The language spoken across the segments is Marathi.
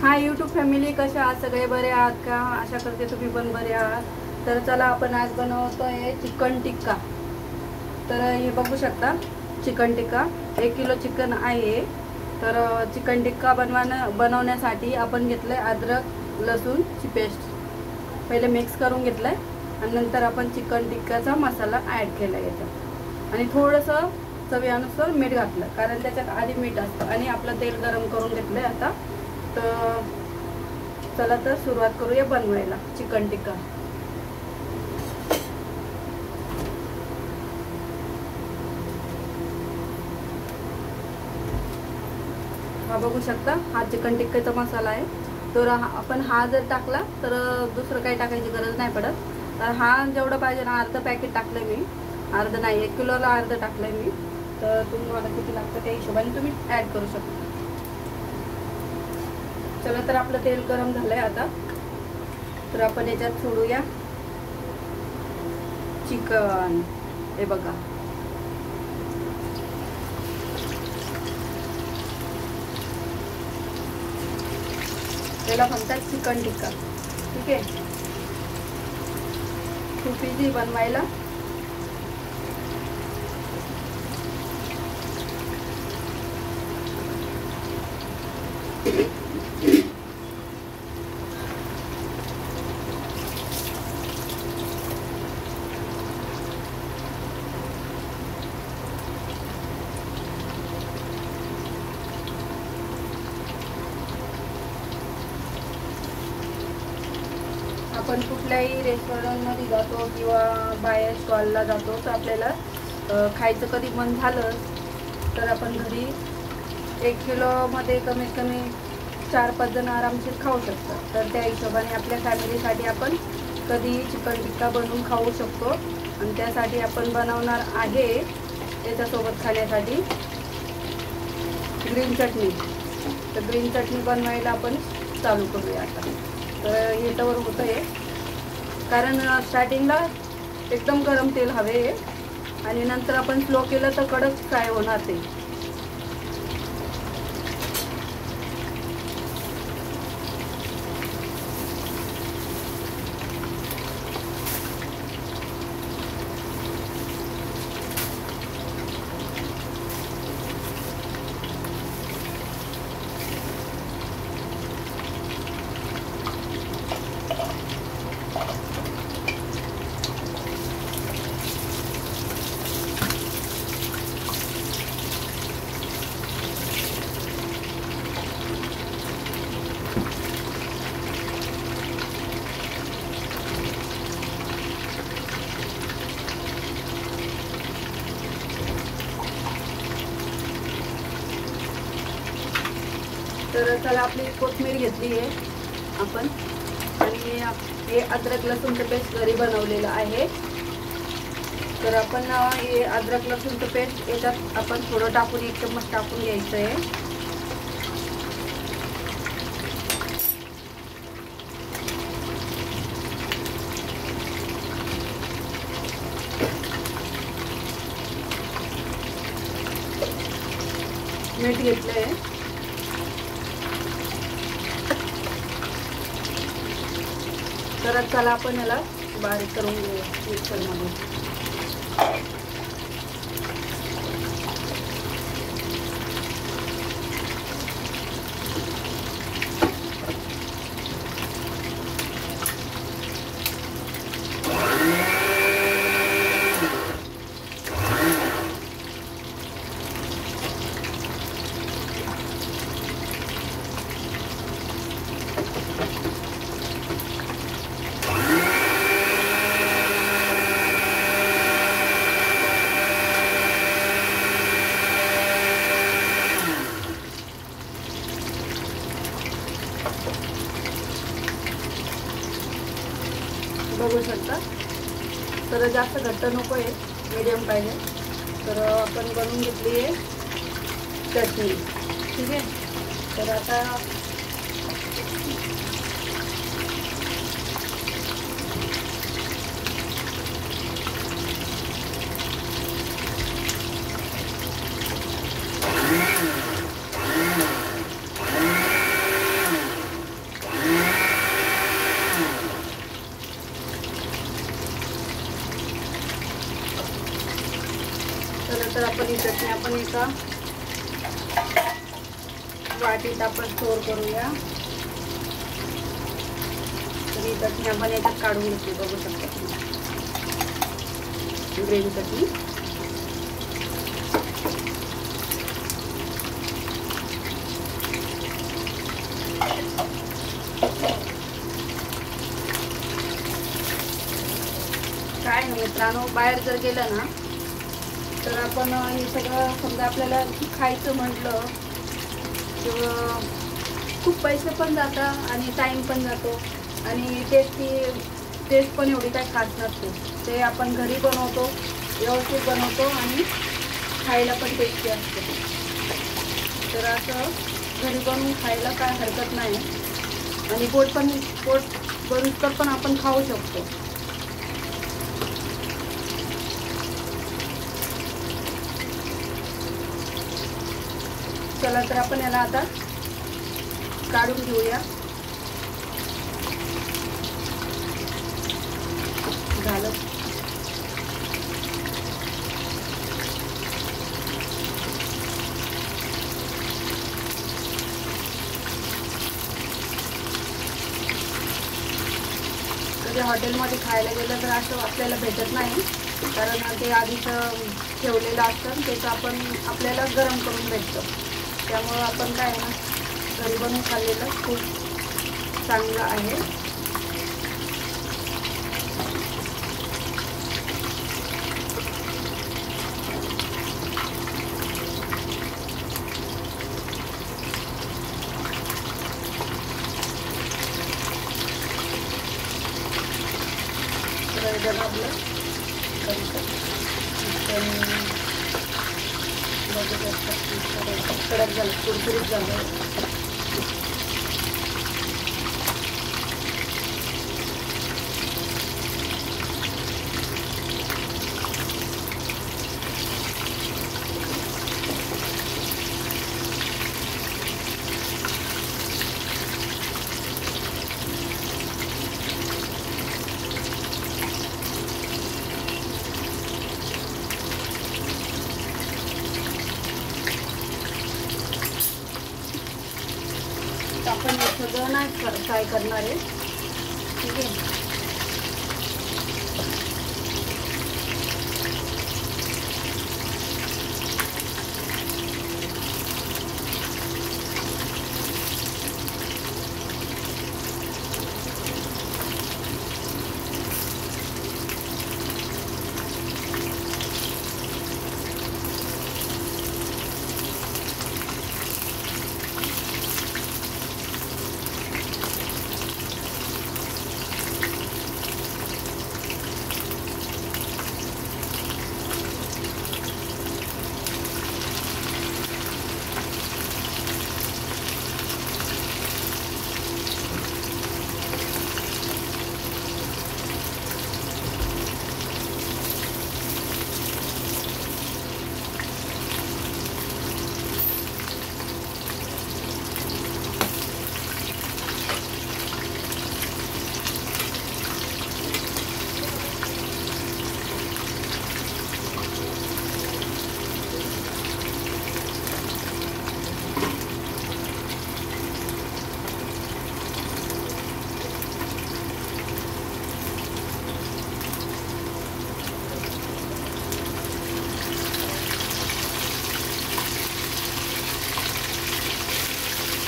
हाय यूट्यूब फॅमिली, कशा आहात? सगळे बरे आहात का? आशा करते तुम्ही पण बरे आहात. तर चला, आपण आज बनवतोय चिकन टिक्का. तर हे बघू शकता, चिकन टिक्का 1 किलो चिकन आहे. तर चिकन टिक्का बनवण्यासाठी आपण घेतलंय अद्रक लसूणची पेस्ट. पहिले मिक्स करून घेतलंय आणि नंतर आपण चिकन टिक्काचा मसाला ॲड केला याच्यात आणि थोडंसं चवीनुसार मीठ घातलं, कारण त्याच्यात आधी मीठ असतं. आणि आपलं तेल गरम करून घेतलंय आता. तर चला, तर सुरुवात करूया बनवायला चिकन टिक्का. हा बघू शकता, हा चिकन टिक्क्याचा मसाला आहे. तर आपण हा जर टाकला तर दुसरं काही टाकायची गरज नाही पडत. तर हा जेवढं पाहिजे ना, अर्ध पॅकेट टाकलंय मी. अर्ध नाही, 1 किलोला अर्ध टाकलंय मी. तर तुम्हाला किती लागतं त्या हिशोबाने तुम्ही ॲड करू शकता. चला, तर आपलं तेल गरम झालंय आता. तर आपण याच्यात सोडूया चिकन. हे बघा, त्याला म्हणतात चिकन टिक्का. ठीक आहे, खूप इझी बनवायला. आपण कुठल्याही रेस्टॉरंटमध्ये जातो किंवा बाहेर स्टॉलला जातो, तर आपल्याला खायचं कधी मन झालं तर आपण घरी 1 किलोमध्ये कमीत कमी 4-5 जण आरामशीर खाऊ शकतात. तर त्या हिशोबाने आपल्या फॅमिलीसाठी आपण कधी चिकन टिक्का बनवून खाऊ शकतो. आणि त्यासाठी आपण बनवणार आहे त्याच्यासोबत खाण्यासाठी ग्रीन चटणी. तर ग्रीन चटणी बनवायला आपण चालू करूया आता. तर हे तर होतं आहे, कारण स्टार्टिंगला एकदम गरम तेल हवे आणि नंतर आपण स्लो केलं तर कडक फ्राय होणार ते. तर चला, आपली कोथिंबीर घेतली आहे आपण आणि हे अद्रक लसूणचं पेस्ट घरी बनवलेलं आहे. तर आपण हे अद्रक लसूणचं पेस्ट याच्यात आपण थोडं टाकून 1 चम्मच टाकून घ्यायचं आहे. मीठ घेतलं आहे. तर चला, आपण याला बारीक करून घेऊया मिक्सरमध्ये. बघू शकता, तर जास्त घट्ट नको आहे, मीडियम पाहिजे. तर आपण बनवून घेतली आहे चटणी. ठीक आहे, तर आता आपण एका वाटीत आपण स्टोर करूया. तर ही चटणी आपण याच्यात काढून घेतली, बघू शकता तुम्ही ग्रीन चटणी. काय नाही मित्रांनो, बाहेर जर गेलं ना तर आपण हे सगळं समजा आपल्याला खायचं म्हटलं किंवा खूप पैसे पण जातात आणि टाईम पण जातो आणि टेस्ट पण एवढी काय खास नसते. ते आपण घरी बनवतो, व्यवस्थित बनवतो आणि खायला पण टेस्टी असते. तर असं घरी बनवून खायला काय हरकत नाही आणि पोट भरून पण आपण खाऊ शकतो. चला तर आपण याला आता काढून घेऊया. झालं. कधी हॉटेलमध्ये खायला गेलं तर असं आपल्याला भेटत नाही, कारण ते आधीच ठेवलेलं असतं, त्याचं आपल्याला गरम करून भेटतं. त्यामुळं आपण काय ना घरी बनवून खाल्लेलं खूप चांगलं आहे. आपलं कडक झालं, कुरकुरीत झालं. आपण हे सगळं नाही फ्राय करणार आहे, ठीक आहे.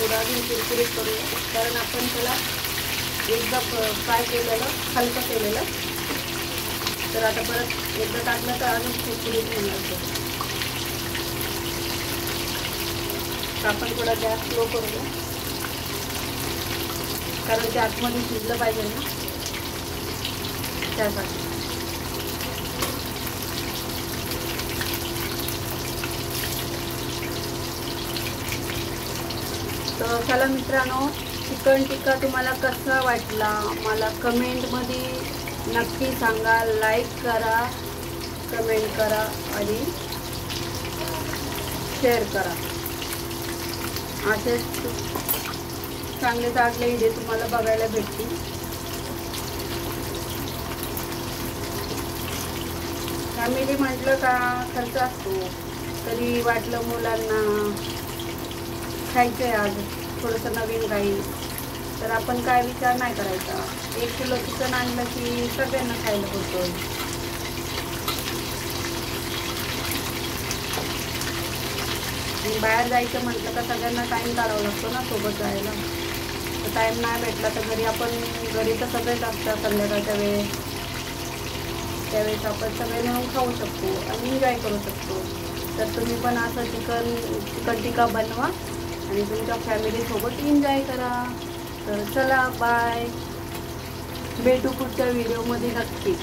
थोडा अजून कुरकुरीत करूया, कारण आपण त्याला एकदा फ्राय केलेलं, हलकं केलेलं, तर आता परत एकदा टाकलं तर अजून कुरकुरीत होणार. तर आपण थोडा गॅस स्लो करूया, कारण ते आतमध्ये शिजलं पाहिजे ना, त्यासाठी. तर चला मित्रांनो, चिकन टिक्का तुम्हाला कसा वाटला मला कमेंटमध्ये नक्की सांगा. लाईक करा, कमेंट करा आणि शेअर करा. असेच चांगले चांगले व्हिडिओ तुम्हाला बघायला भेटतील. फॅमिली म्हटलं का खर्च असतो, तरी वाटलं मुलांना खायचं आहे आज थोडंसं नवीन काही, तर आपण काय विचार नाही करायचा. 1 किलो चिकन आणलं की सगळ्यांना खायला होतं. आणि बाहेर जायचं म्हटलं तर सगळ्यांना टाईम काढावा लागतो ना सोबत जायला. तर टाईम नाही भेटला तर घरी तर सगळेच असतात संध्याकाळच्या वेळेस, त्यावेळेस आपण सगळे मिळून खाऊ शकतो आणि एन्जॉय करू शकतो. तर तुम्ही पण असं चिकन टिक्का बनवा आणि तुमच्या फॅमिलीसोबत एन्जॉय करा. तर चला बाय, भेटू पुढच्या व्हिडिओमध्ये नक्की.